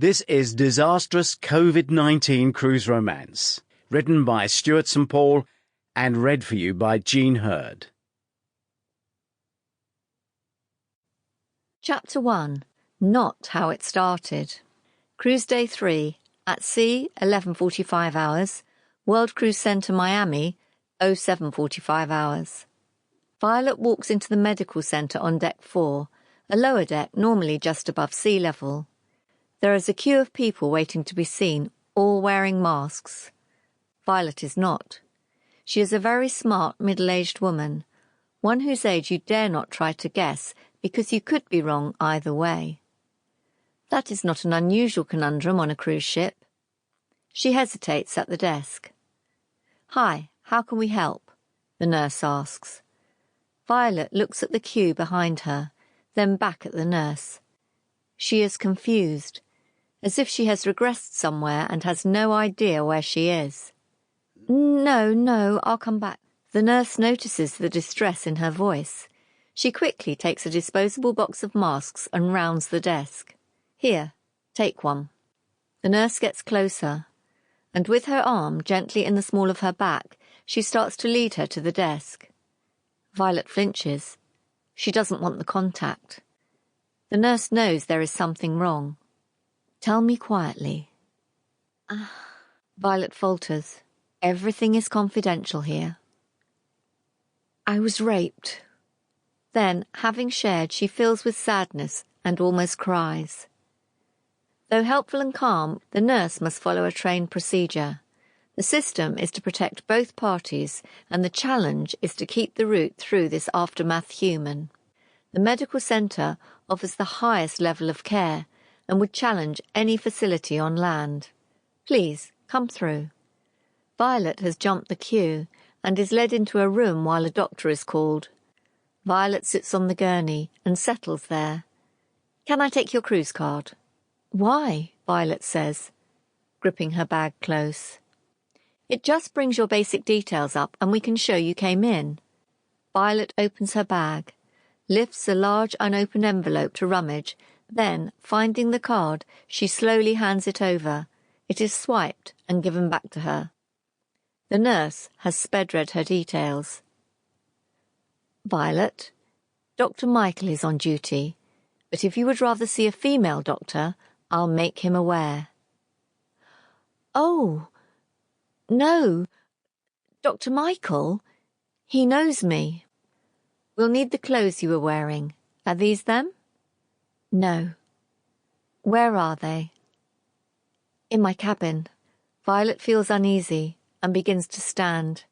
This is Disastrous Covid-19 Cruise Romance, written by Stuart St. Paul and read for you by Jean Hurd. Chapter 1. Not How It Started. Cruise Day 3. At sea, 11:45 hours. World Cruise Center, Miami, 07:45 hours. Violet walks into the medical center on deck 4, a lower deck normally just above sea level. There is a queue of people waiting to be seen, all wearing masks. Violet is not. She is a very smart, middle-aged woman, one whose age you dare not try to guess because you could be wrong either way. That is not an unusual conundrum on a cruise ship. She hesitates at the desk. "Hi, how can we help?" the nurse asks. Violet looks at the queue behind her, then back at the nurse. She is confused, as if she has regressed somewhere and has no idea where she is. No, I'll come back." The nurse notices the distress in her voice. She quickly takes a disposable box of masks and rounds the desk. "Here, take one." The nurse gets closer, and with her arm gently in the small of her back, she starts to lead her to the desk. Violet flinches. She doesn't want the contact. The nurse knows there is something wrong. "Tell me quietly." Violet falters. "Everything is confidential here." "I was raped." Then, having shared, she fills with sadness and almost cries. Though helpful and calm, the nurse must follow a trained procedure. The system is to protect both parties, and the challenge is to keep the route through this aftermath human. The medical centre offers the highest level of care and would challenge any facility on land. "Please, come through." Violet has jumped the queue and is led into a room while a doctor is called. Violet sits on the gurney and settles there. "Can I take your cruise card?" "Why?" Violet says, gripping her bag close. "It just brings your basic details up and we can show you came in." Violet opens her bag, lifts a large unopened envelope to rummage, then, finding the card, she slowly hands it over. It is swiped and given back to her. The nurse has sped-read her details. "Violet, Dr. Michael is on duty, but if you would rather see a female doctor, I'll make him aware." "Oh, no, Dr. Michael, he knows me." "We'll need the clothes you were wearing. Are these them?" "No." "Where are they?" "In my cabin." Violet feels uneasy and begins to stand.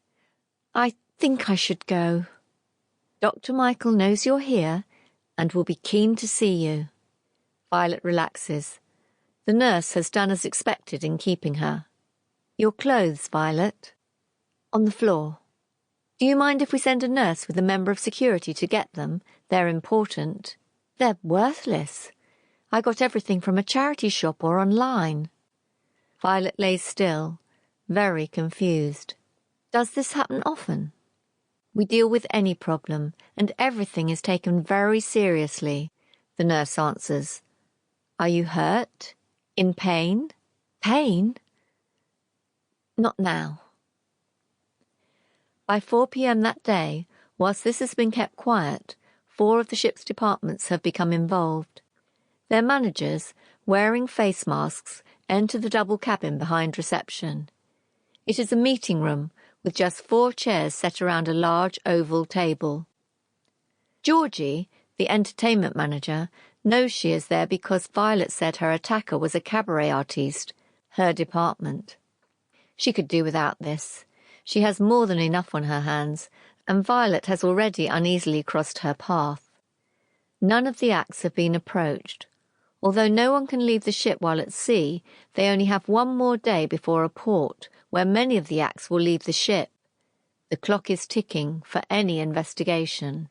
"I think I should go." "Dr. Michael knows you're here and will be keen to see you." Violet relaxes. The nurse has done as expected in keeping her. "Your clothes, Violet?" "On the floor." "Do you mind if we send a nurse with a member of security to get them? They're important." "They're worthless. I got everything from a charity shop or online." Violet lays still, very confused. "Does this happen often?" "We deal with any problem, and everything is taken very seriously," the nurse answers. "Are you hurt? In pain?" "Pain? Not now." By 4 p.m. that day, whilst this has been kept quiet, 4 of the ship's departments have become involved. Their managers, wearing face masks, enter the double cabin behind reception. It is a meeting room with just 4 chairs set around a large oval table. Georgie, the entertainment manager, knows she is there because Violet said her attacker was a cabaret artiste, her department. She could do without this. She has more than enough on her hands, and Violet has already uneasily crossed her path. None of the acts have been approached. Although no one can leave the ship while at sea, they only have one more day before a port, where many of the acts will leave the ship. The clock is ticking for any investigation.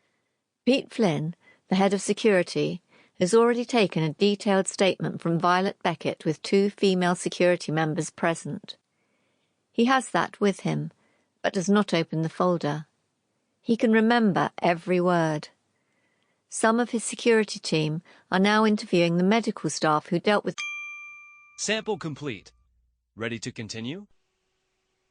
Pete Flynn, the head of security, has already taken a detailed statement from Violet Beckett with 2 female security members present. He has that with him, but does not open the folder. He can remember every word. Some of his security team are now interviewing the medical staff who dealt with Sample complete. Ready to continue?